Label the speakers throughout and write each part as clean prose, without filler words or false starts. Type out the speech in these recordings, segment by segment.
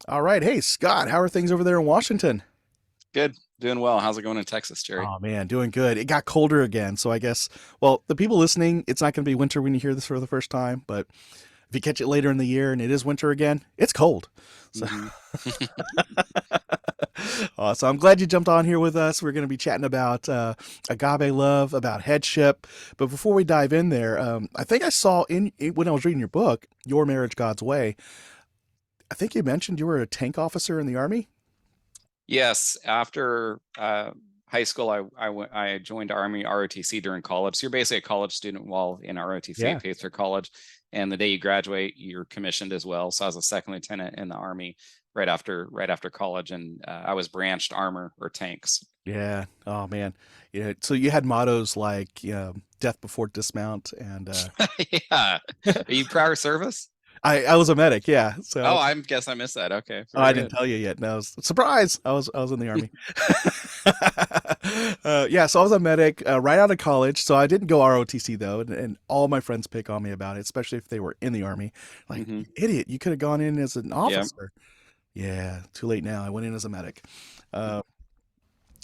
Speaker 1: All right. Hey, Scott, how are things over there in Washington?
Speaker 2: Good. Doing well. How's it going in Texas, Jerry?
Speaker 1: Oh, man, doing good. It got colder again. So I guess, well, the people listening, it's not going to be winter when you hear this for the first time. But if you catch it later in the year and it is winter again, it's cold. So,
Speaker 2: hmm
Speaker 1: so I'm glad you jumped on here with us. We're going to be chatting about agave love, about headship. But before we dive in there, I think I saw when I was reading your book, Your Marriage, God's Way, I think you mentioned you were a tank officer in the Army.
Speaker 2: Yes. After high school, I joined Army ROTC during college. So you're basically a college student while in ROTC.
Speaker 1: Yeah.
Speaker 2: It pays for college, and the day you graduate, you're commissioned as well. So I was a second lieutenant in the Army right after college, and I was branched armor or tanks.
Speaker 1: Yeah. Oh man. Yeah. So you had mottos like "Death before dismount," and
Speaker 2: Yeah. Are you prior service?
Speaker 1: I was a medic. Yeah.
Speaker 2: Oh,
Speaker 1: So
Speaker 2: I guess I missed that. Okay,
Speaker 1: oh,
Speaker 2: very
Speaker 1: I didn't
Speaker 2: good.
Speaker 1: tell you yet. No, surprise. I was in the army. Yeah. So I was a medic right out of college. So I didn't go ROTC though, and all my friends pick on me about it, especially if they were in the army. Like,
Speaker 2: hmm
Speaker 1: you idiot, you could have gone in as an
Speaker 2: Yeah.
Speaker 1: officer. Yeah. Too late now. I went in as a medic. Uh,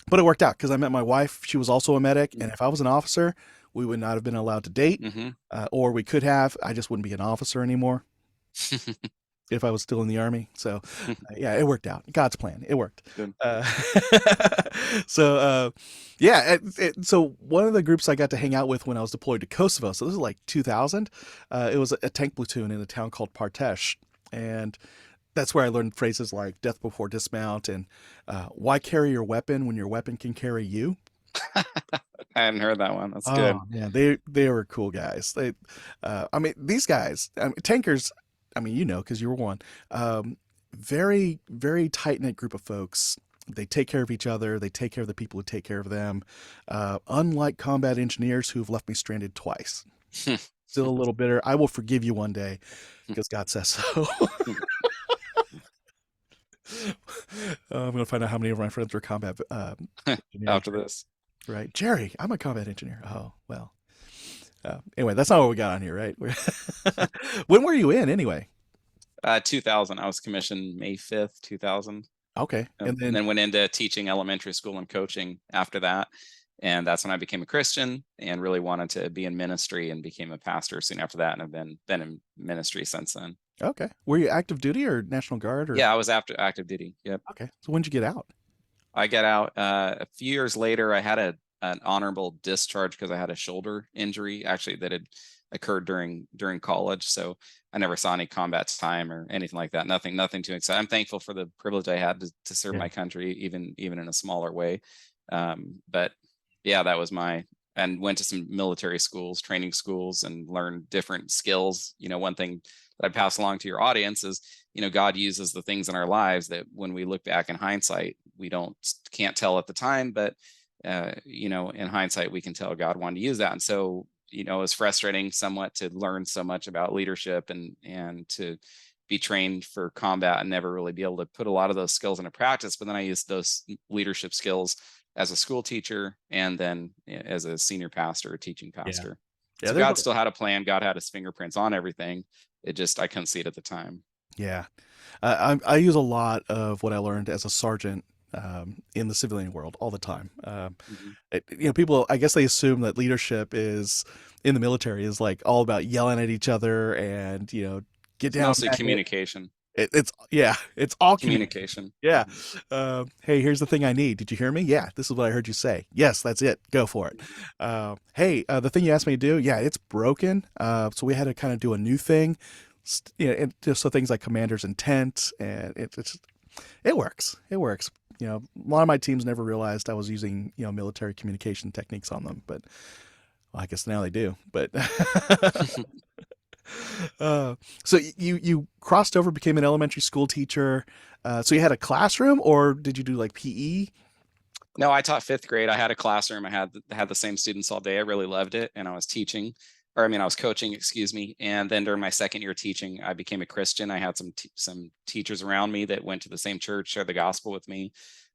Speaker 1: but it worked out because I met my wife. She was also a medic, and if I was an officer, we would not have been allowed to date,
Speaker 2: hmm
Speaker 1: or we could have. I just wouldn't be an officer anymore if I was still in the army. So, yeah, it worked out. God's plan. It worked.
Speaker 2: Good.
Speaker 1: Uh, so, yeah. So one of the groups I got to hang out with when I was deployed to Kosovo. So this is like 2000. It was a tank platoon in a town called Partesh, and that's where I learned phrases like "death before dismount" and "why carry your weapon when your weapon can carry you."
Speaker 2: I hadn't heard that one. That's
Speaker 1: Oh
Speaker 2: good.
Speaker 1: man, they were cool guys. I mean, these guys, tankers. I mean, because you were one. Very tight knit group of folks. They take care of each other. They take care of the people who take care of them. Unlike combat engineers who've left me stranded twice. Still a little bitter. I will forgive you one day because God says so. I'm gonna find out how many of my friends were combat engineers.
Speaker 2: After this.
Speaker 1: Right, Jerry, I'm a combat engineer. Oh well. Anyway, that's not what we got on here, right? When were you in anyway?
Speaker 2: 2000. I was commissioned May 5th, 2000.
Speaker 1: Okay, and
Speaker 2: And
Speaker 1: then
Speaker 2: then went into teaching elementary school and coaching after that. And that's when I became a Christian and really wanted to be in ministry and became a pastor soon after that. And I've been in ministry since then.
Speaker 1: okay, were you active duty or National Guard or
Speaker 2: Yeah, I was after active duty. Yep.
Speaker 1: okay? So when'd you get out?
Speaker 2: I got out a few years later. I had an honorable discharge because I had a shoulder injury actually that had occurred during college. So I never saw any combat time or anything like that. Nothing too exciting. I'm thankful for the privilege I had to serve
Speaker 1: Yeah,
Speaker 2: my country, even in a smaller way. But yeah, that was my and went to some military schools, training schools, and learned different skills. One thing that I pass along to your audience is, God uses the things in our lives that when we look back in hindsight, we can't tell at the time, but in hindsight, we can tell God wanted to use that. And so, it's frustrating somewhat to learn so much about leadership and to be trained for combat and never really be able to put a lot of those skills into practice. But then I used those leadership skills as a school teacher and then as a senior pastor, teaching
Speaker 1: yeah,
Speaker 2: pastor.
Speaker 1: yeah.
Speaker 2: So God still had a plan. God had his fingerprints on everything. I couldn't see it at the time.
Speaker 1: Yeah. I use a lot of what I learned as a sergeant in the civilian world all the time.
Speaker 2: Mhm.
Speaker 1: People, I guess they assume that leadership is in the military is like all about yelling at each other and get
Speaker 2: It's
Speaker 1: down,
Speaker 2: mostly
Speaker 1: back it.
Speaker 2: communication.
Speaker 1: It's yeah, it's all communication.
Speaker 2: Communication.
Speaker 1: Yeah.
Speaker 2: Mhm.
Speaker 1: Hey, here's the thing I need. Did you hear me? Yeah, this is what I heard you say. Yes, that's it. Go for it. Hey, the thing you asked me to do, yeah, it's broken. So we had to kind of do a new thing. And just so things like commander's intent, and it works. It works. A lot of my teams never realized I was using military communication techniques on them, but well, I guess now they do. But uh, so you crossed over, became an elementary school teacher. So you had a classroom, or did you do like PE?
Speaker 2: No, I taught fifth grade. I had a classroom. I had the same students all day. I really loved it, and I was teaching, or I mean, I was coaching. Excuse me. And then during my second year teaching, I became a Christian. I had some teachers around me that went to the same church, shared the gospel with me.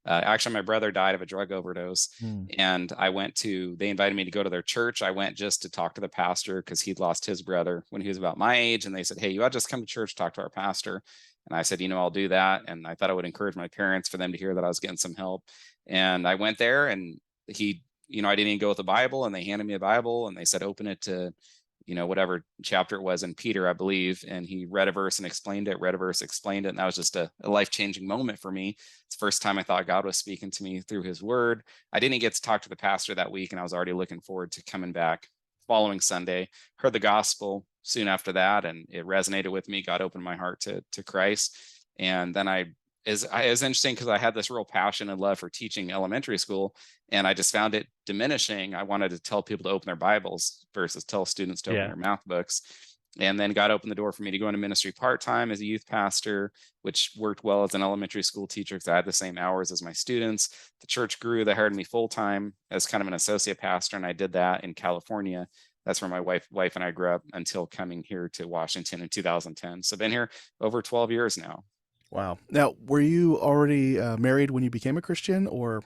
Speaker 2: Actually, my brother died of a drug overdose,
Speaker 1: Hmm.
Speaker 2: and they invited me to go to their church. I went just to talk to the pastor because he'd lost his brother when he was about my age, and they said, "Hey, you ought to just come to church, talk to our pastor." And I said, I'll do that. And I thought I would encourage my parents for them to hear that I was getting some help. And I went there, and I didn't even go with the Bible, and they handed me a Bible and they said, open it to, whatever chapter it was in Peter, I believe. And he read a verse and explained it, read a verse, explained it. And that was just a life-changing moment for me. It's the first time I thought God was speaking to me through his word. I didn't get to talk to the pastor that week, and I was already looking forward to coming back following Sunday. Heard the gospel soon after that, and it resonated with me. God opened my heart to Christ. And then it was interesting because I had this real passion and love for teaching elementary school, and I just found it diminishing. I wanted to tell people to open their Bibles versus tell students to open
Speaker 3: Yeah.
Speaker 2: their math books. And then God opened the door for me to go into ministry part-time as a youth pastor, which worked well as an elementary school teacher because I had the same hours as my students. The church grew. They hired me full-time as kind of an associate pastor, and I did that in California. That's where my wife and I grew up until coming here to Washington in 2010. So been here over 12 years now.
Speaker 1: Wow. Now, were you already married when you became a Christian, or?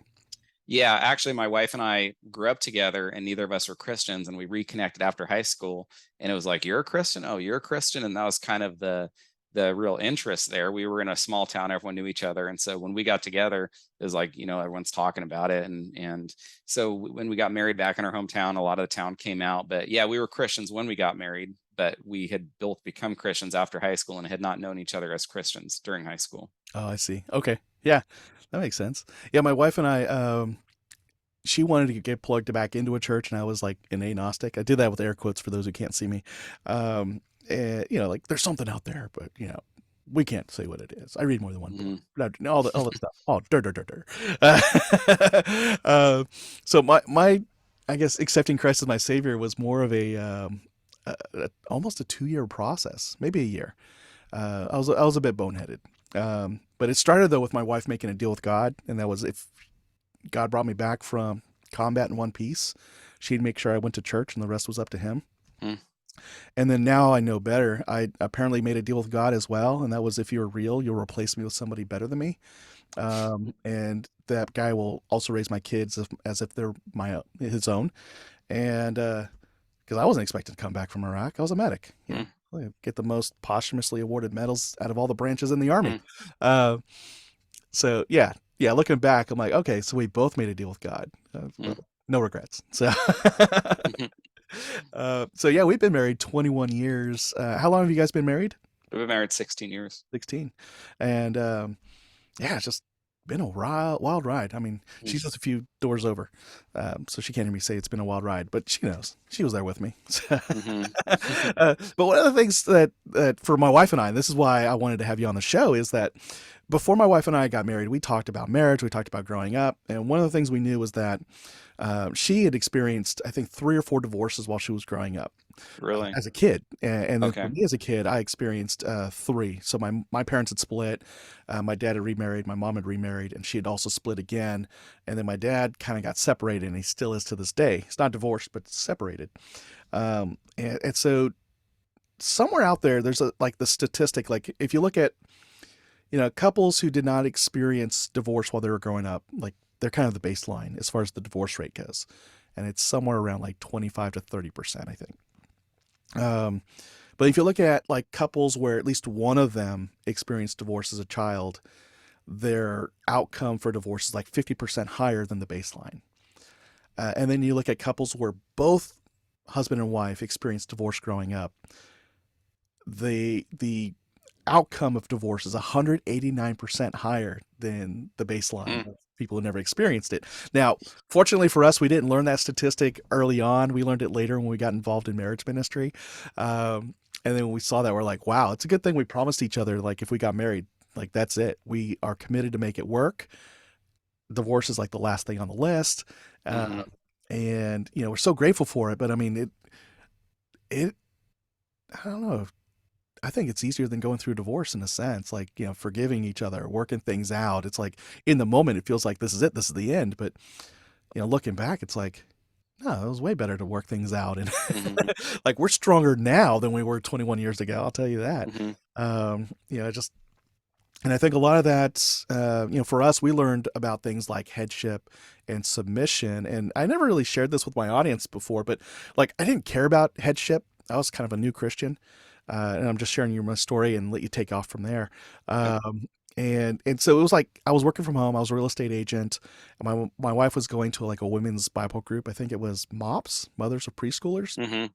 Speaker 2: Yeah, actually, my wife and I grew up together, and neither of us were Christians, and we reconnected after high school. And it was like, "You're a Christian? Oh, you're a Christian?" And that was kind of the real interest there. We were in a small town; everyone knew each other, and so when we got together, it was like, everyone's talking about it. And so when we got married back in our hometown, a lot of the town came out. But yeah, we were Christians when we got married, but we had both become Christians after high school and had not known each other as Christians during high school.
Speaker 1: Oh, I see. Okay. Yeah, that makes sense. Yeah, my wife and I, she wanted to get plugged back into a church, and I was like an agnostic. I did that with air quotes for those who can't see me. And, like there's something out there, but we can't say what it is. I read more than one book. All the stuff. Oh, dur dur dur dur. So my, I guess accepting Christ as my Savior was more of almost a 2-year process, maybe a year. I was a bit boneheaded. But it started though with my wife making a deal with God, and that was if God brought me back from combat in one piece, she'd make sure I went to church, and the rest was up to him.
Speaker 2: Mm.
Speaker 1: And then now I know better. I apparently made a deal with God as well, and that was if you're real, you'll replace me with somebody better than me. And that guy will also raise my kids as if they're his own. And because I wasn't expected to come back from Iraq, I was a medic. Get the most posthumously awarded medals out of all the branches in the Army. So yeah, looking back, I'm like, okay, so we both made a deal with God. No regrets. So, so yeah, we've been married 21 years. How long have you guys been married?
Speaker 2: We've been married 16 years.
Speaker 1: 16. And yeah, it's just been a wild ride. I mean, she's just a few doors over, so she can't hear me say it's been a wild ride, but she knows. She was there with me. But one of the things that for my wife and I, this is why I wanted to have you on the show, is that before my wife and I got married, we talked about marriage, we talked about growing up, and one of the things we knew was that she had experienced, I think, 3 or 4 divorces while she was growing up.
Speaker 2: Really?
Speaker 1: As a kid. And then
Speaker 2: Okay.
Speaker 1: for me as a kid, I experienced 3. So my parents had split. My dad had remarried. My mom had remarried, and she had also split again. And then my dad kind of got separated, and he still is to this day. He's not divorced, but separated. And so somewhere out there, there's the statistic, like if you look at, couples who did not experience divorce while they were growing up, like they're kind of the baseline as far as the divorce rate goes. And it's somewhere around like 25 to 30%, I think. But if you look at like couples where at least one of them experienced divorce as a child, their outcome for divorce is like 50% higher than the baseline. And then you look at couples where both husband and wife experienced divorce growing up, the outcome of divorce is 189% higher than the baseline of people who never experienced it. Now, fortunately for us, we didn't learn that statistic early on. We learned it later when we got involved in marriage ministry. And then when we saw that, we're like, wow, it's a good thing we promised each other, like if we got married, like that's it. We are committed to make it work. Divorce is like the last thing on the list. And, we're so grateful for it. But I mean, I don't know. I think it's easier than going through divorce in a sense, like, forgiving each other, working things out. It's like in the moment, it feels like this is it, this is the end. But, looking back, it's like, no, it was way better to work things out. And like, we're stronger now than we were 21 years ago. I'll tell you that. And I think a lot of that, for us, we learned about things like headship and submission. And I never really shared this with my audience before, but like, I didn't care about headship. I was kind of a new Christian. And I'm just sharing you my story and let you take off from there.
Speaker 2: Okay.
Speaker 1: And so it was like I was working from home. I was a real estate agent. And my wife was going to like a women's Bible group. I think it was MOPS, Mothers of Preschoolers.
Speaker 2: Hmm.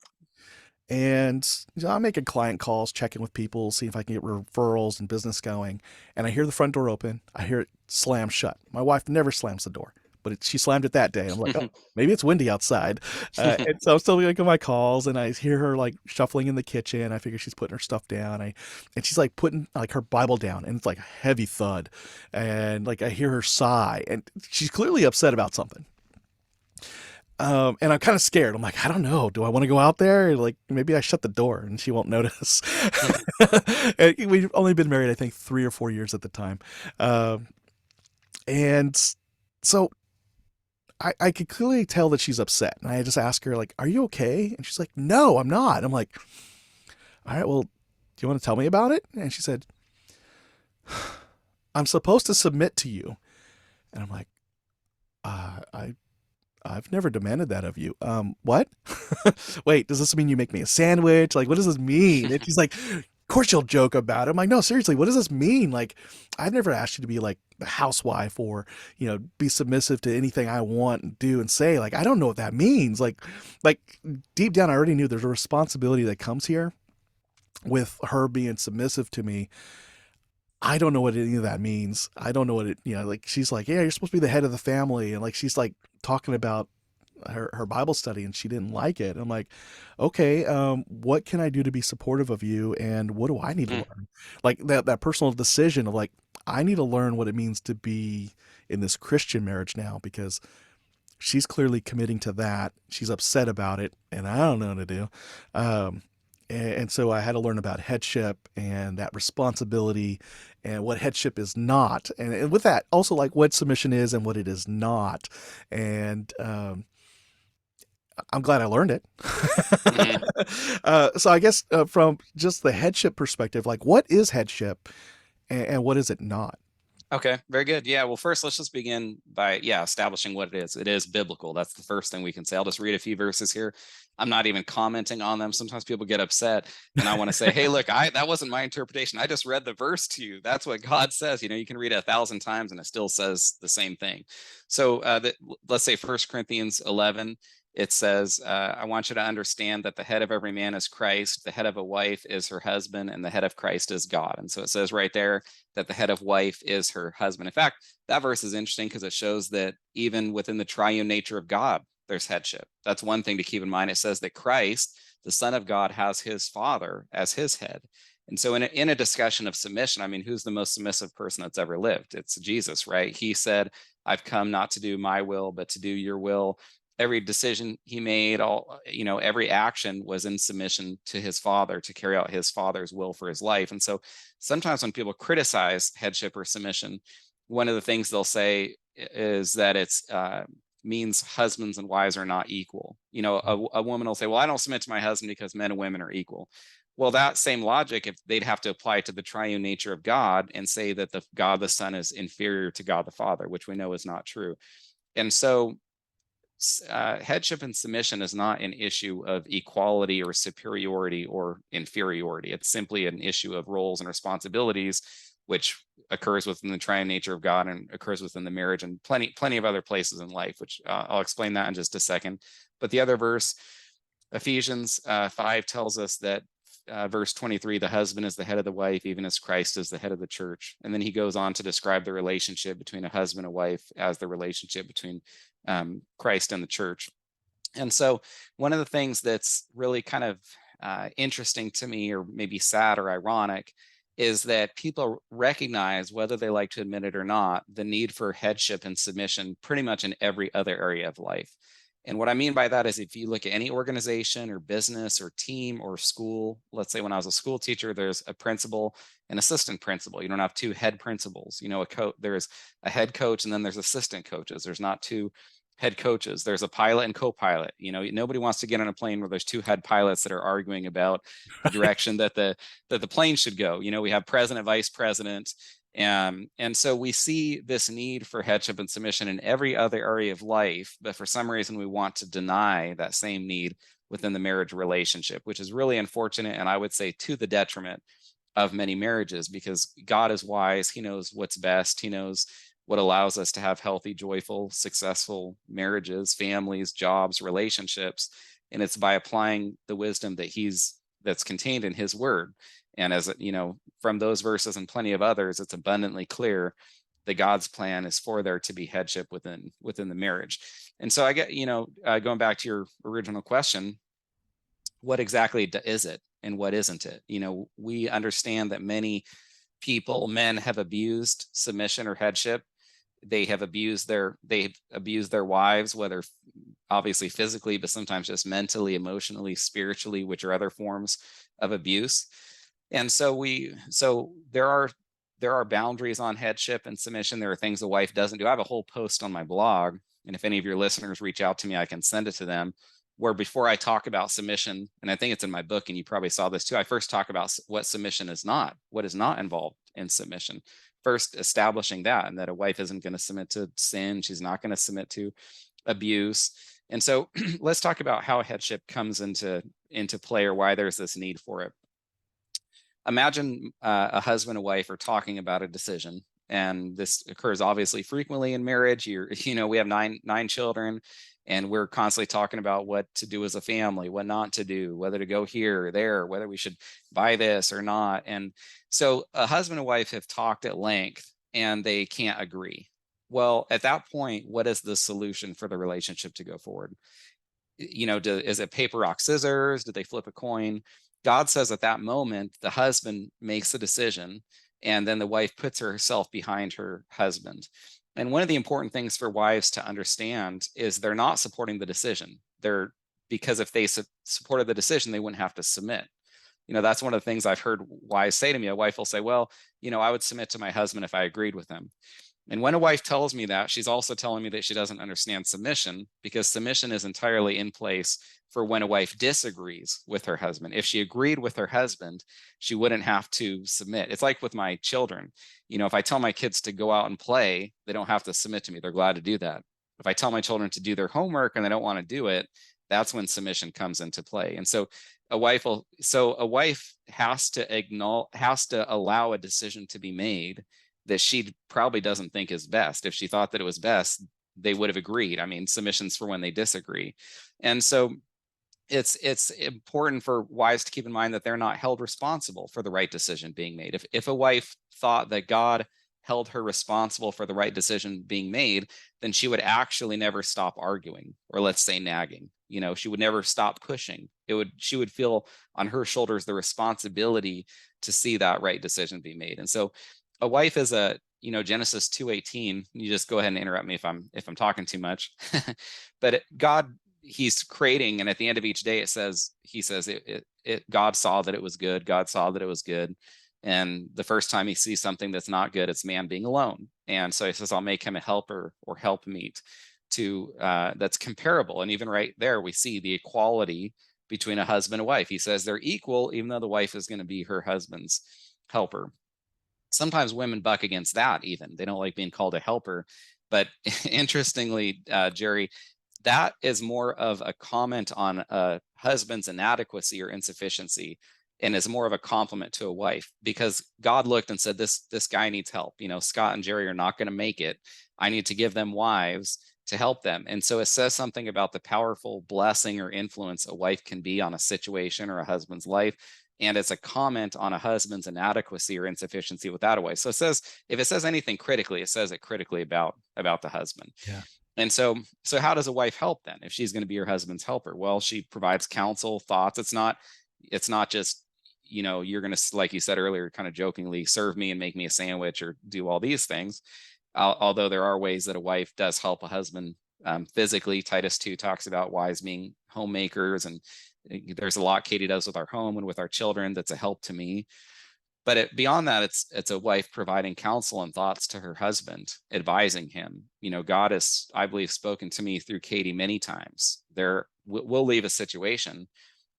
Speaker 1: And I'm making client calls, checking with people, seeing if I can get referrals and business going. And I hear the front door open. I hear it slam shut. My wife never slams the door, but she slammed it that day. I'm like, oh, maybe it's windy outside. And so I'm still making my calls, and I hear her like shuffling in the kitchen. I figure she's putting her stuff down. And she's like putting like her Bible down, and it's like a heavy thud. And like I hear her sigh, and she's clearly upset about something. And I'm kind of scared. I'm like, I don't know. Do I want to go out there? Like, maybe I shut the door and she won't notice. And we've only been married, I think, 3 or 4 years at the time. Um, and so I could clearly tell that she's upset. And I just ask her, like, are you okay? And she's like, no, I'm not. I'm like, all right, well, do you want to tell me about it? And she said, I'm supposed to submit to you. And I'm like, I've never demanded that of you. What? Wait, does this mean you make me a sandwich? Like, what does this mean? And she's like, of course you'll joke about it. I'm like, no, seriously, what does this mean? Like, I've never asked you to be like the housewife or, be submissive to anything I want and do and say. Like, I don't know what that means. Like deep down, I already knew there's a responsibility that comes here with her being submissive to me. I don't know what any of that means. I don't know what it, like she's like, yeah, you're supposed to be the head of the family. And like, she's like talking about her Bible study and she didn't like it. I'm like, okay, what can I do to be supportive of you? And what do I need to learn? Like that personal decision of like, I need to learn what it means to be in this Christian marriage now because she's clearly committing to that. She's upset about it and I don't know what to do. Um, and so I had to learn about headship and that responsibility and what headship is not. And with that, also like what submission is and what it is not. And I'm glad I learned it.
Speaker 2: Hmm.
Speaker 1: So I guess from just the headship perspective, like what is headship and what is it not?
Speaker 2: Okay, very good. Yeah, well, first let's just begin by establishing what it is. It is biblical. That's the first thing we can say. I'll just read a few verses here. I'm not even commenting on them. Sometimes people get upset, and I want to say, hey, look, that wasn't my interpretation. I just read the verse to you. That's what God says. You can read it 1,000 times, and it still says the same thing. So let's say 1 Corinthians 11. It says, I want you to understand that the head of every man is Christ, the head of a wife is her husband, and the head of Christ is God. And so it says right there that the head of wife is her husband. In fact, that verse is interesting because it shows that even within the triune nature of God, there's headship. That's one thing to keep in mind. It says that Christ, the Son of God, has his Father as his head. And so in a discussion of submission, I mean, who's the most submissive person that's ever lived? It's Jesus, right? He said, I've come not to do my will, but to do your will. Every decision he made, every action was in submission to his Father to carry out his Father's will for his life. And so sometimes when people criticize headship or submission, one of the things they'll say is that it's means husbands and wives are not equal. A woman will say, well, I don't submit to my husband because men and women are equal. Well, that same logic, if they'd have to apply to the triune nature of God and say that the God the Son is inferior to God the Father, which we know is not true. And so headship and submission is not an issue of equality or superiority or inferiority. It's simply an issue of roles and responsibilities, which occurs within the triune nature of God and occurs within the marriage and plenty of other places in life, which I'll explain that in just a second. But the other verse, Ephesians 5, tells us that verse 23, the husband is the head of the wife, even as Christ is the head of the church. And then he goes on to describe the relationship between a husband and wife as the relationship between Christ and the church. And so one of the things that's really kind of interesting to me, or maybe sad or ironic, is that people recognize, whether they like to admit it or not, the need for headship and submission pretty much in every other area of life. And what I mean by that is if you look at any organization or business or team or school, let's say when I was a school teacher, there's a principal and assistant principal. You don't have two head principals. There's a head coach and then there's assistant coaches. There's not two head coaches. There's a pilot and co-pilot. Nobody wants to get on a plane where there's two head pilots that are arguing about the direction that the plane should go. We have president, vice president. And so we see this need for headship and submission in every other area of life, but for some reason we want to deny that same need within the marriage relationship, which is really unfortunate, and I would say to the detriment of many marriages, because God is wise. He knows what's best. He knows what allows us to have healthy, joyful, successful marriages, families, jobs, relationships. And it's by applying the wisdom that's contained in his word. And as you know, from those verses and plenty of others, it's abundantly clear that God's plan is for there to be headship within the marriage. And so I get, going back to your original question, what exactly is it and what isn't it? We understand that many men have abused submission or headship. They've abused their wives, whether obviously physically, but sometimes just mentally, emotionally, spiritually, which are other forms of abuse. And so there are boundaries on headship and submission. There are things a wife doesn't do. I have a whole post on my blog, and if any of your listeners reach out to me, I can send it to them, where before I talk about submission, and I think it's in my book, and you probably saw this too, I first talk about what submission is not, what is not involved in submission. First, establishing that, and that a wife isn't going to submit to sin. She's not going to submit to abuse. And so let's talk about how headship comes into play, or why there's this need for it. Imagine a husband and wife are talking about a decision, and this occurs obviously frequently in marriage. We have nine children, and we're constantly talking about what to do as a family, what not to do, whether to go here or there, whether we should buy this or not. And so a husband and wife have talked at length, and they can't agree. Well, at that point, what is the solution for the relationship to go forward? Is it paper, rock, scissors? Did they flip a coin? God says at that moment, the husband makes the decision, and then the wife puts herself behind her husband. And one of the important things for wives to understand is they're not supporting the decision. Because if they supported the decision, they wouldn't have to submit. That's one of the things I've heard wives say to me. A wife will say, well, I would submit to my husband if I agreed with him. And when a wife tells me that, she's also telling me that she doesn't understand submission, because submission is entirely in place for when a wife disagrees with her husband. If she agreed with her husband, she wouldn't have to submit. It's like with my children. If I tell my kids to go out and play, they don't have to submit to me. They're glad to do that. If I tell my children to do their homework and they don't want to do it, that's when submission comes into play. And so a wife has to allow a decision to be made that she probably doesn't think is best. If she thought that it was best, they would have agreed. I mean, submission's for when they disagree. And so it's important for wives to keep in mind that they're not held responsible for the right decision being made. If a wife thought that God held her responsible for the right decision being made, then she would actually never stop arguing, or let's say nagging. She would never stop pushing. She would feel on her shoulders the responsibility to see that right decision be made. And so a wife is Genesis 2:18. You just go ahead and interrupt me if I'm talking too much. But God, he's creating, and at the end of each day God saw that it was good. God saw that it was good. And the first time he sees something that's not good, it's man being alone. And so he says, I'll make him a helper or helpmeet that's comparable. And even right there, we see the equality between a husband and wife. He says they're equal, even though the wife is going to be her husband's helper. Sometimes women buck against that. Even they don't like being called a helper. But interestingly, Jerry, that is more of a comment on a husband's inadequacy or insufficiency, and is more of a compliment to a wife, because God looked and said, this guy needs help. Scott and Jerry are not going to make it. I need to give them wives to help them. And so it says something about the powerful blessing or influence a wife can be on a situation or a husband's life. And it's a comment on a husband's inadequacy or insufficiency without a wife. So it says, if it says anything critically, it says it critically about the husband.
Speaker 1: Yeah.
Speaker 2: And so how does a wife help then if she's going to be her husband's helper? Well, she provides counsel, thoughts. It's not just, you're going to, like you said earlier, kind of jokingly, serve me and make me a sandwich or do all these things. Although there are ways that a wife does help a husband physically. Titus 2 talks about wives being homemakers, and there's a lot Katie does with our home and with our children that's a help to me. But beyond that, it's a wife providing counsel and thoughts to her husband, advising him. God has, I believe, spoken to me through Katie many times. We'll leave a situation,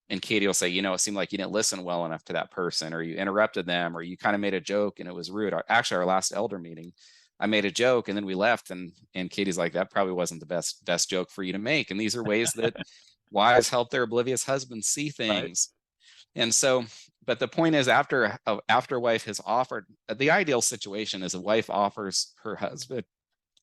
Speaker 2: and Katie will say, it seemed like you didn't listen well enough to that person, or you interrupted them, or you kind of made a joke and it was rude. Actually, our last elder meeting, I made a joke and then we left, and Katie's like, that probably wasn't the best joke for you to make. And these are ways that Wives help their oblivious husbands see
Speaker 1: Right.
Speaker 2: things. And so, but the point is, after a wife has offered, the ideal situation is a wife offers her husband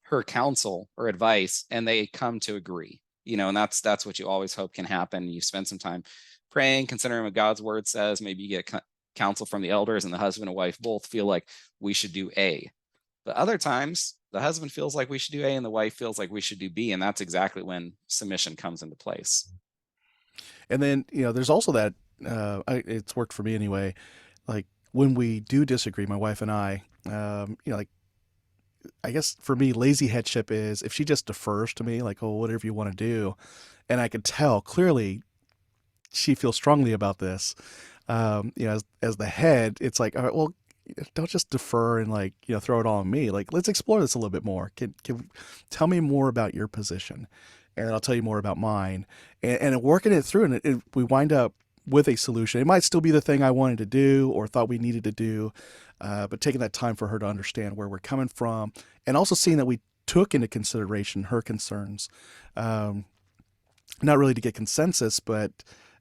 Speaker 2: her counsel or advice, and they come to agree. And that's what you always hope can happen. You spend some time praying, considering what God's word says. Maybe you get counsel from the elders, and the husband and wife both feel like we should do A. But other times, the husband feels like we should do A, and the wife feels like we should do B, and that's exactly when submission comes into place.
Speaker 1: And then, there's also that, it's worked for me anyway. Like when we do disagree, my wife and I, like, I guess for me, lazy headship is if she just defers to me, like, oh, whatever you want to do. And I could tell clearly she feels strongly about this. As the head, it's like, all right, well, don't just defer and like, throw it all on me. Like, let's explore this a little bit more. Can tell me more about your position, and I'll tell you more about mine, and working it through, and we wind up with a solution. It might still be the thing I wanted to do or thought we needed to do, but taking that time for her to understand where we're coming from, and also seeing that we took into consideration her concerns, not really to get consensus, but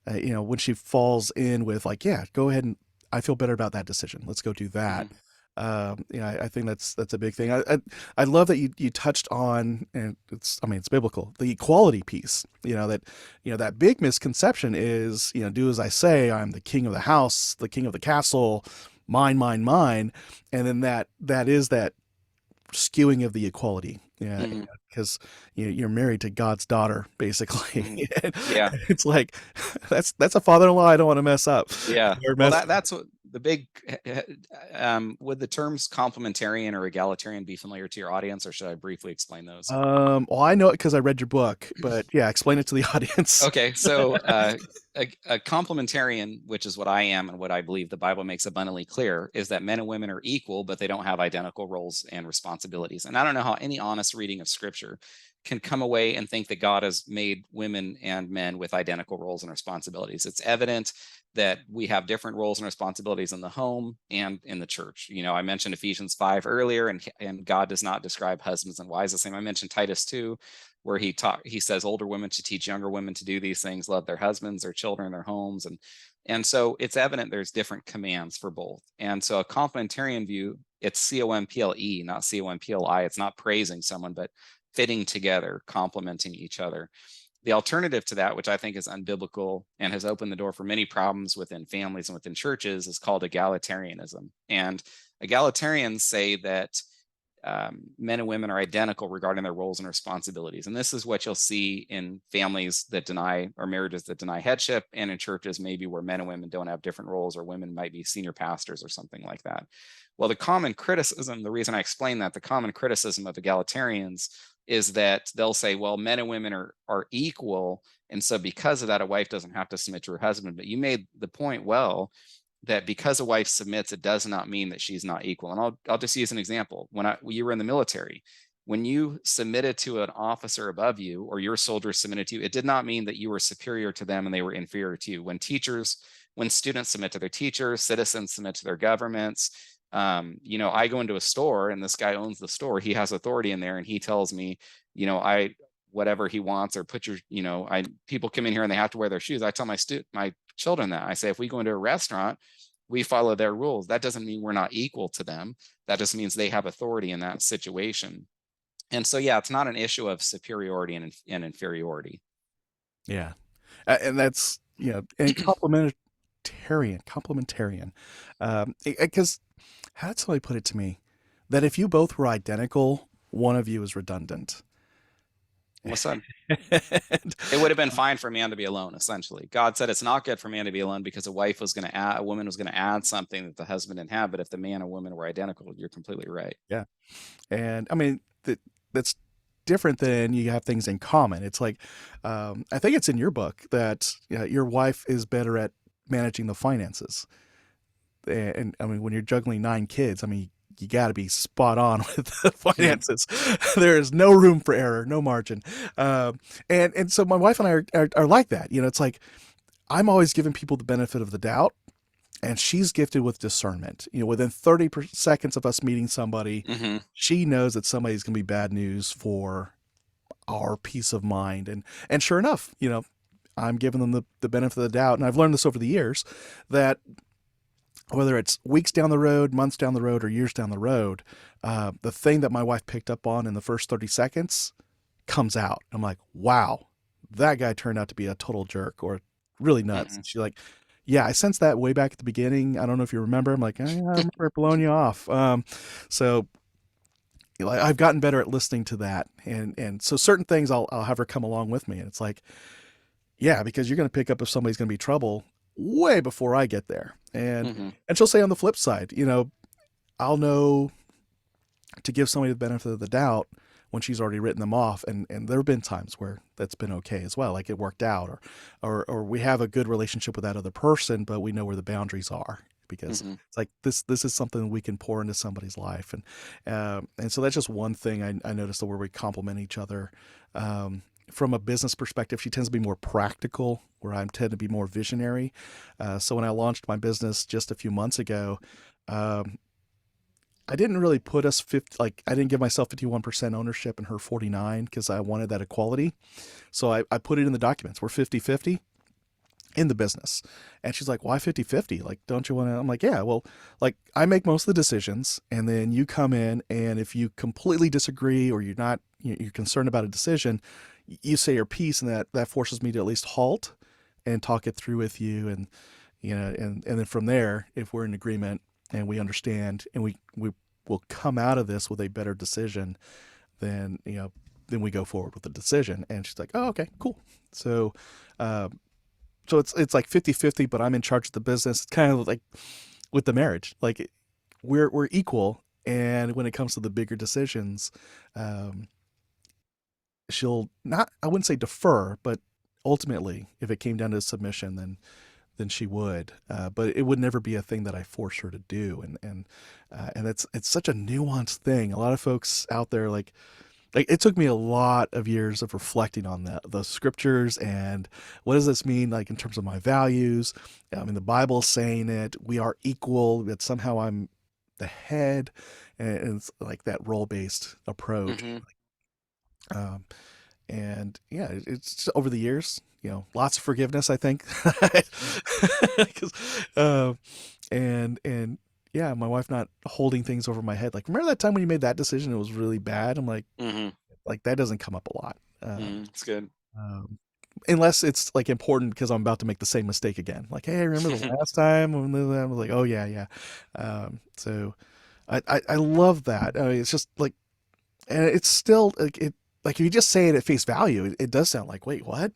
Speaker 1: when she falls in with like, yeah, go ahead and I feel better about that decision. Let's go do that.
Speaker 2: Mhm.
Speaker 1: I think that's a big thing. I love that you touched on, and it's biblical, the equality piece. That big misconception is, do as I say. I'm the king of the house, the king of the castle, mine, mine, mine, and then that is that skewing of the equality. Yeah,
Speaker 2: Mhm.
Speaker 1: because you're married to God's daughter, basically.
Speaker 2: Mhm. Yeah.
Speaker 1: It's like that's a father-in-law I don't want to mess up.
Speaker 2: Yeah.
Speaker 1: Or
Speaker 2: Well,
Speaker 1: mess.
Speaker 2: that's what the big would the terms complementarian or egalitarian be familiar to your audience, or should I briefly explain those?
Speaker 1: Well, I know it because I read your book, but yeah, explain it to the audience.
Speaker 2: Okay, so a complementarian, which is what I am and what I believe the Bible makes abundantly clear, is that men and women are equal, but they don't have identical roles and responsibilities. And I don't know how any honest reading of Scripture can come away and think that God has made women and men with identical roles and responsibilities. It's evident that we have different roles and responsibilities in the home and in the church. I mentioned Ephesians 5 earlier, and God does not describe husbands and wives the same. I mentioned Titus 2, where he says older women should teach younger women to do these things, love their husbands, their children, their homes, and so it's evident there's different commands for both. And so a complementarian view, it's COMPLE, not COMPLI. It's not praising someone, but fitting together, complementing each other. The alternative to that, which I think is unbiblical and has opened the door for many problems within families and within churches, is called egalitarianism. And egalitarians say that men and women are identical regarding their roles and responsibilities. And this is what you'll see in families that deny, or marriages that deny headship, and in churches maybe where men and women don't have different roles, or women might be senior pastors or something like that. Well, the common criticism, the reason I explain that, the common criticism of egalitarians is that they'll say, well, men and women are equal. And so because of that, a wife doesn't have to submit to her husband. But you made the point well, that because a wife submits, it does not mean that she's not equal. And I'll just use an example. When you were in the military, when you submitted to an officer above you, or your soldiers submitted to you, it did not mean that you were superior to them and they were inferior to you. When students submit to their teachers, citizens submit to their governments. I go into a store and this guy owns the store. He has authority in there, and he tells me, I whatever he wants, or put your, people come in here and they have to wear their shoes. I tell my children that. I say, if we go into a restaurant, we follow their rules. That doesn't mean we're not equal to them. That just means they have authority in that situation. And so, yeah, it's not an issue of superiority and inferiority.
Speaker 1: Yeah, and that's and complementarian, because how did somebody put it to me that if you both were identical, one of you is redundant.
Speaker 2: What's that?
Speaker 1: And,
Speaker 2: It would have been fine for a man to be alone, essentially. God said it's not good for a man to be alone because a woman was going to add something that the husband didn't have. But if the man and woman were identical, you're completely right.
Speaker 1: yeah, and I mean that's different than you have things in common. It's like, I think it's in your book that your wife is better at managing the finances, and I mean when you're juggling 9 kids, I mean you got to be spot on with the finances. There is no room for error, no margin. And so my wife and I are like that. It's like I'm always giving people the benefit of the doubt, and she's gifted with discernment. Within 30 seconds of us meeting somebody,
Speaker 2: Mm-hmm.
Speaker 1: she knows that somebody's going to be bad news for our peace of mind. And sure enough, I'm giving them the benefit of the doubt. And I've learned this over the years that whether it's weeks down the road, months down the road, or years down the road, the thing that my wife picked up on in the first 30 seconds comes out. I'm like, wow, that guy turned out to be a total jerk or really nuts.
Speaker 2: Hmm.
Speaker 1: And she's like, yeah, I sensed that way back at the beginning. I don't know if you remember. I'm like, I remember it blowing you off. So like, I've gotten better at listening to that, and so certain things I'll have her come along with me, and it's like, yeah, because you're going to pick up if somebody's going to be trouble way before I get there,
Speaker 2: Hmm.
Speaker 1: and she'll say on the flip side, I'll know to give somebody the benefit of the doubt when she's already written them off, and there have been times where that's been okay as well, like it worked out, or we have a good relationship with that other person, but we know where the boundaries are because
Speaker 2: Hmm.
Speaker 1: it's like this is something we can pour into somebody's life, and so that's just one thing I noticed where we complement each other. From a business perspective, she tends to be more practical, where I tend to be more visionary. So when I launched my business just a few months ago, um, I didn't really put us 50, like I didn't give myself 51% ownership and her 49 because I wanted that equality. So I put it in the documents. We're 50-50 in the business. And she's like, why 50-50? Like, don't you want to? I'm like, yeah, well, like I make most of the decisions and then you come in and if you completely disagree or you're not, you're concerned about a decision, you say your piece and that forces me to at least halt and talk it through with you. And, and then from there, if we're in agreement and we understand and we will come out of this with a better decision, then, then we go forward with the decision. And she's like, oh, okay, cool. So, uh, so it's like 50-50, but I'm in charge of the business. It's kind of like with the marriage, like we're equal. And when it comes to the bigger decisions, um, she'll not, I wouldn't say defer, but ultimately, if it came down to submission, then she would. But it would never be a thing that I force her to do. And it's such a nuanced thing. A lot of folks out there like it took me a lot of years of reflecting on the scriptures and what does this mean like in terms of my values. I mean the Bible's saying it, we are equal, that somehow I'm the head, and it's like that role-based approach.
Speaker 2: Hmm.
Speaker 1: um, and yeah, it's over the years, lots of forgiveness, I think. 'Cause, and yeah, my wife not holding things over my head, like, remember that time when you made that decision, it was really bad. I'm
Speaker 2: Hmm.
Speaker 1: like that doesn't come up a lot.
Speaker 2: Hmm. It's good.
Speaker 1: Um, Unless it's like important because I'm about to make the same mistake again. Like, hey, remember the last time when I was like, oh yeah, yeah. So I love that. I mean, it's just like, and it's still like it. Like if you just say it at face value, it does sound like, wait, what?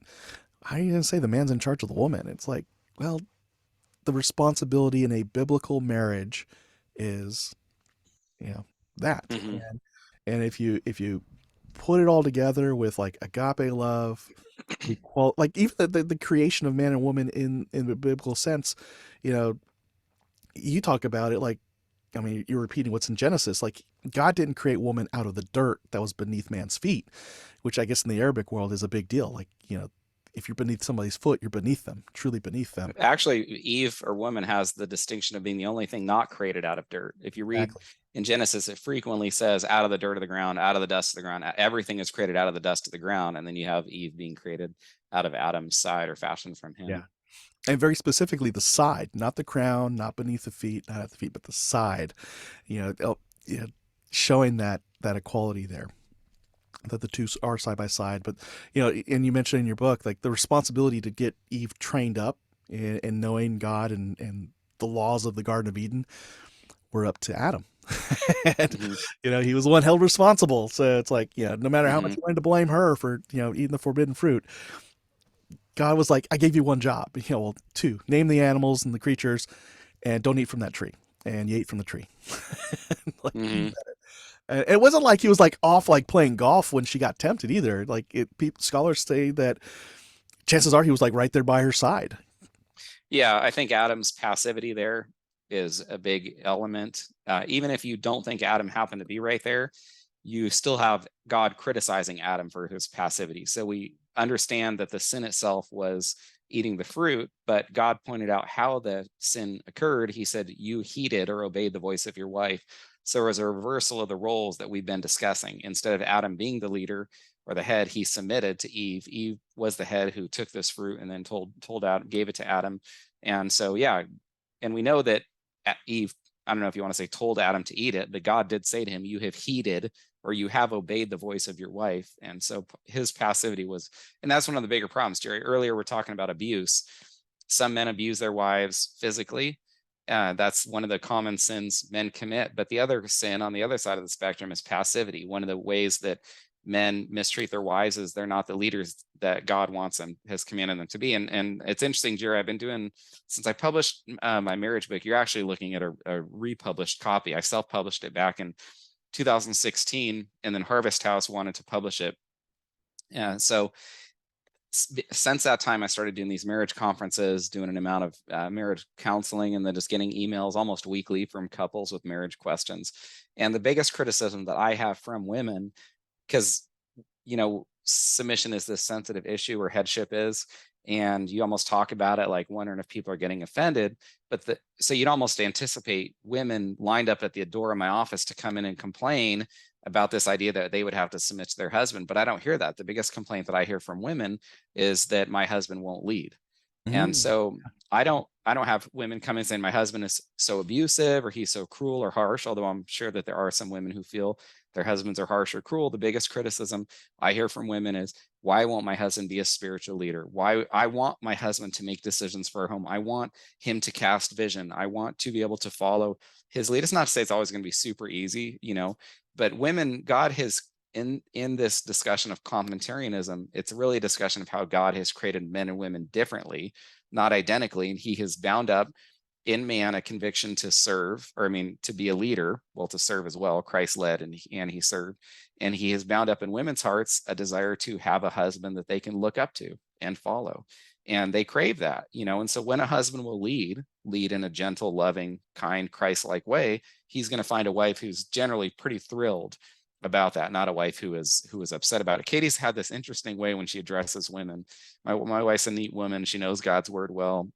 Speaker 1: How are you gonna say the man's in charge of the woman? It's like, well, the responsibility in a biblical marriage is, you know, that.
Speaker 2: Hmm.
Speaker 1: And if you put it all together with like agape love, equal, like even the creation of man and woman in the biblical sense, you know, you talk about it like, I mean, you're repeating what's in Genesis. Like God didn't create woman out of the dirt that was beneath man's feet, which I guess in the Arabic world is a big deal. Like, if you're beneath somebody's foot, you're beneath them, truly beneath them.
Speaker 2: Actually, Eve or woman has the distinction of being the only thing not created out of dirt. If you read
Speaker 1: Exactly.
Speaker 2: in Genesis, it frequently says out of the dirt of the ground, out of the dust of the ground. Everything is created out of the dust of the ground. And then you have Eve being created out of Adam's side or fashioned from
Speaker 1: Yeah.
Speaker 2: him.
Speaker 1: And very specifically the side, not the crown, not beneath the feet, not at the feet, but the side, you know, showing that equality there, that the two are side by side. But, and you mentioned in your book, like the responsibility to get Eve trained up in knowing God and the laws of the Garden of Eden were up to Adam. And,
Speaker 2: Hmm.
Speaker 1: he was the one held responsible. So it's like, no matter how much
Speaker 2: Hmm.
Speaker 1: you wanted to blame her for, eating the forbidden fruit, God was like, I gave you one job. Well, two, name the animals and the creatures and don't eat from that tree. And you ate from the tree. Like,
Speaker 2: Hmm.
Speaker 1: and it wasn't like he was like off like playing golf when she got tempted either. Like scholars say that chances are he was like right there by her side.
Speaker 2: Yeah, I think Adam's passivity there is a big element. Even if you don't think Adam happened to be right there, you still have God criticizing Adam for his passivity. So we understand that the sin itself was eating the fruit, but God pointed out how the sin occurred. He said, you heeded or obeyed the voice of your wife. So it was a reversal of the roles that we've been discussing. Instead of Adam being the leader or the head, he submitted to Eve. Eve was the head who took this fruit and then told Adam, gave it to Adam. And so, yeah, and we know that Eve, I don't know if you want to say told Adam to eat it, but God did say to him, you have heeded, or you have obeyed the voice of your wife. And so his passivity was, and that's one of the bigger problems, Jerry. Earlier, we're talking about abuse. Some men abuse their wives physically. That's one of the common sins men commit. But the other sin on the other side of the spectrum is passivity. One of the ways that men mistreat their wives is they're not the leaders that God wants them, has commanded them to be. And it's interesting, Jerry, I've been doing, since I published my marriage book, you're actually looking at a republished copy. I self-published it back in 2016, and then Harvest House wanted to publish it. So since that time, I started doing these marriage conferences, doing an amount of marriage counseling, and then just getting emails almost weekly from couples with marriage questions. And the biggest criticism that I have from women, because, submission is this sensitive issue, or headship is, and you almost talk about it like wondering if people are getting offended. But so you'd almost anticipate women lined up at the door of my office to come in and complain about this idea that they would have to submit to their husband. But I don't hear that. The biggest complaint that I hear from women is that my husband won't lead. And
Speaker 1: Mm.
Speaker 2: so I don't have women come in saying my husband is so abusive or he's so cruel or harsh, although I'm sure that there are some women who feel their husbands are harsh or cruel. The biggest criticism I hear from women is, why won't my husband be a spiritual leader? Why I want my husband to make decisions for our home. I want him to cast vision. I want to be able to follow his lead. It's not to say it's always going to be super easy, but women, God has, in this discussion of complementarianism, it's really a discussion of how God has created men and women differently, not identically. And he has bound up in man a conviction to serve, or to be a leader, well, to serve as well. Christ led and he served. And he has bound up in women's hearts a desire to have a husband that they can look up to and follow. And they crave that, and so when a husband will lead in a gentle, loving, kind, Christ-like way, he's going to find a wife who's generally pretty thrilled about that, not a wife who is upset about it. Katie's had this interesting way when she addresses women. My wife's a neat woman. She knows God's word well.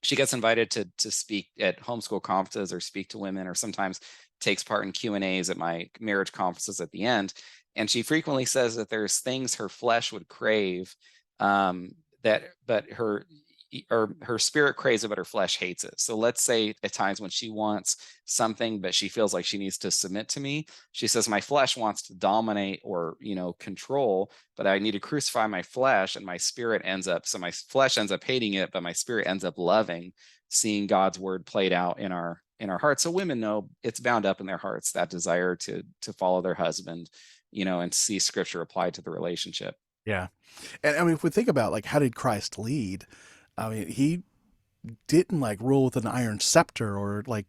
Speaker 2: She gets invited to speak at homeschool conferences or speak to women, or sometimes takes part in Q&As at my marriage conferences at the end. And she frequently says that there's things her flesh would crave, but her spirit craves it, but her flesh hates it. So let's say at times when she wants something, but she feels like she needs to submit to me, she says, my flesh wants to dominate or, control, but I need to crucify my flesh, and my spirit so my flesh ends up hating it, but my spirit ends up loving seeing God's word played out in our hearts. So women know it's bound up in their hearts, that desire to follow their husband, and see scripture applied to the relationship.
Speaker 1: Yeah. And if we think about like how did Christ lead? He didn't like rule with an iron scepter or like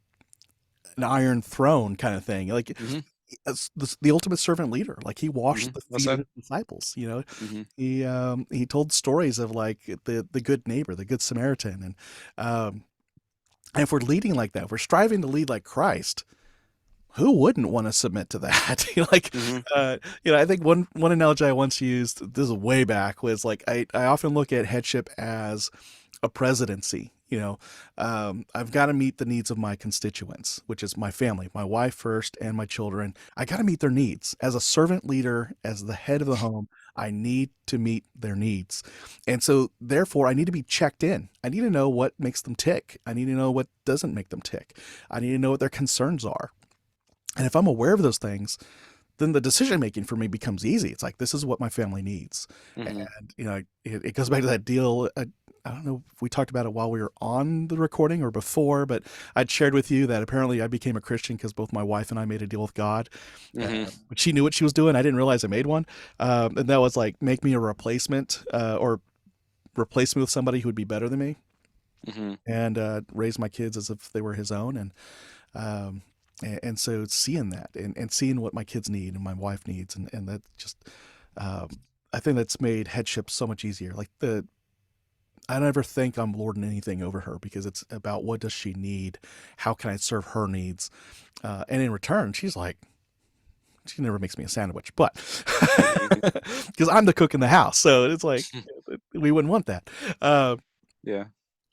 Speaker 1: an iron throne kind of thing. Like
Speaker 2: Mm-hmm.
Speaker 1: as the ultimate servant leader. Like he
Speaker 2: Mm-hmm.
Speaker 1: washed the
Speaker 2: What's
Speaker 1: feet of
Speaker 2: that?
Speaker 1: his disciples.
Speaker 2: Mm-hmm.
Speaker 1: He told stories of like the good neighbor, the good Samaritan, and if we're leading like that, if we're striving to lead like Christ, who wouldn't want to submit to that? Like,
Speaker 2: Mm-hmm.
Speaker 1: I think one analogy I once used, this is way back, was like I often look at headship as a presidency. I've got to meet the needs of my constituents, which is my family, my wife first, and my children. I got to meet their needs as a servant leader, as the head of the home. I need to meet their needs, and so therefore I need to be checked in. I need to know what makes them tick. I need to know what doesn't make them tick. I need to know what their concerns are. And if I'm aware of those things, then the decision making for me becomes easy. It's like, this is what my family needs.
Speaker 2: Mm-hmm.
Speaker 1: And, it goes back to that deal. I don't know if we talked about it while we were on the recording or before, but I'd shared with you that apparently I became a Christian because both my wife and I made a deal with God.
Speaker 2: Mm-hmm.
Speaker 1: But she knew what she was doing. I didn't realize I made one. And that was like, make me a replacement or replace me with somebody who would be better than me,
Speaker 2: Mm-hmm.
Speaker 1: and raise my kids as if they were his own. Um, and so seeing that and seeing what my kids need and my wife needs, and that just, um, I think that's made headship so much easier. Like I never think I'm lording anything over her because it's about what does she need? How can I serve her needs? And in return, she's like, she never makes me a sandwich, but because I'm the cook in the house. So it's like, we wouldn't want that. Uh,
Speaker 2: Yeah.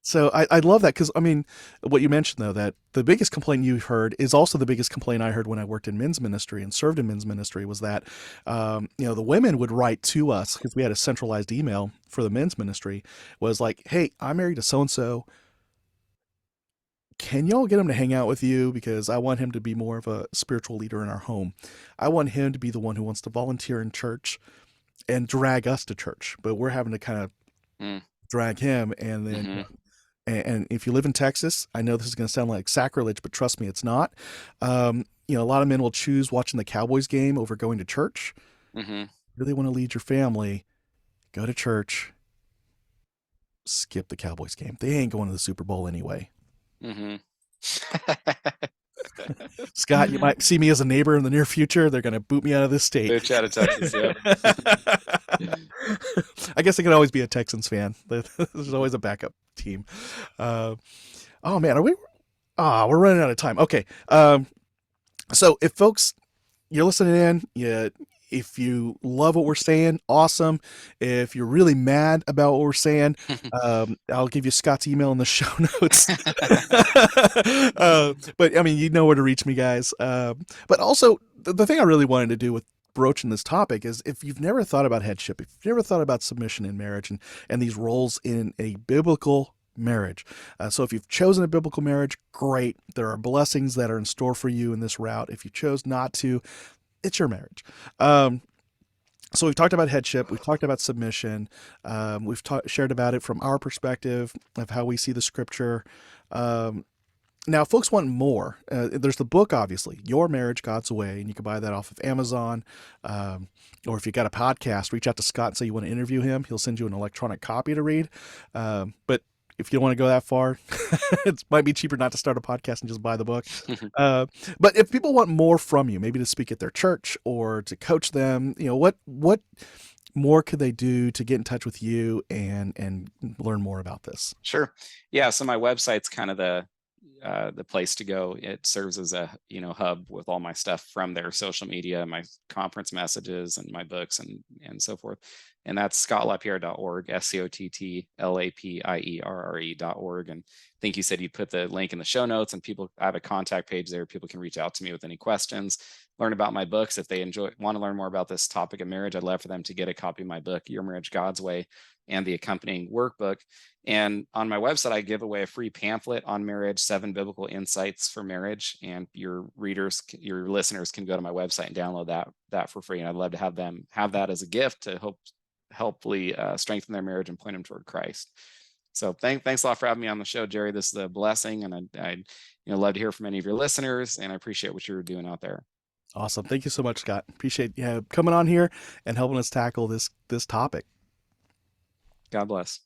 Speaker 1: So I love that because I mean, what you mentioned though, that the biggest complaint you heard is also the biggest complaint I heard when I worked in men's ministry and served in men's ministry was that, the women would write to us because we had a centralized email for the men's ministry was like, hey, I'm married to so and so. Can y'all get him to hang out with you? Because I want him to be more of a spiritual leader in our home. I want him to be the one who wants to volunteer in church and drag us to church, but we're having to kind of
Speaker 2: Mm,
Speaker 1: drag him. And then,
Speaker 2: mm-hmm,
Speaker 1: and if you live in Texas, I know this is going to sound like sacrilege, but trust me, it's not. A lot of men will choose watching the Cowboys game over going to church.
Speaker 2: mm-hmm,
Speaker 1: Really want to lead your family, go to church, skip the Cowboys game. They ain't going to the Super Bowl anyway.
Speaker 2: mm-hmm.
Speaker 1: Scott, you might see me as a neighbor in the near future. They're going to boot me out of this state.
Speaker 2: Bitch out of Texas, yep.
Speaker 1: I guess I could always be a Texans fan. There's always a backup team. Uh, oh man, are we? Ah, we're running out of time. Okay. So if folks you're listening in, if you love what we're saying, awesome. If you're really mad about what we're saying, I'll give you Scott's email in the show notes. But I mean, you know where to reach me, guys. But also, the thing I really wanted to do with broaching this topic is if you've never thought about headship, if you've never thought about submission in marriage and these roles in a biblical marriage. So if you've chosen a biblical marriage, great. There are blessings that are in store for you in this route. If you chose not to, it's your marriage. So we've talked about headship, we've talked about submission, shared about it from our perspective of how we see the scripture. Now, if folks want more, there's the book, obviously, Your Marriage, God's Way, and you can buy that off of Amazon. Or if you got a podcast, reach out to Scott and say you want to interview him. He'll send you an electronic copy to read. But if you don't want to go that far, it might be cheaper not to start a podcast and just buy the book. But if people want more from you, maybe to speak at their church or to coach them, what more could they do to get in touch with you and learn more about this?
Speaker 2: Sure. Yeah. So my website's kind of the place to go. It serves as a hub with all my stuff from their social media, my conference messages, and my books, and so forth. And that's scottlapierre.org, SCOTTLAPIERRE.org. And I think you said you'd put the link in the show notes, and I have a contact page there. People can reach out to me with any questions, learn about my books. If they want to learn more about this topic of marriage, I'd love for them to get a copy of my book, Your Marriage, God's Way, and the accompanying workbook. And on my website, I give away a free pamphlet on marriage, 7 biblical insights for marriage. And your listeners can go to my website and download that for free. And I'd love to have them have that as a gift to hopefully strengthen their marriage and point them toward Christ. So thanks a lot for having me on the show, Jerry. This is a blessing, and I'd love to hear from any of your listeners, and I appreciate what you're doing out there.
Speaker 1: Awesome. Thank you so much, Scott. Appreciate you coming on here and helping us tackle this topic.
Speaker 2: God bless.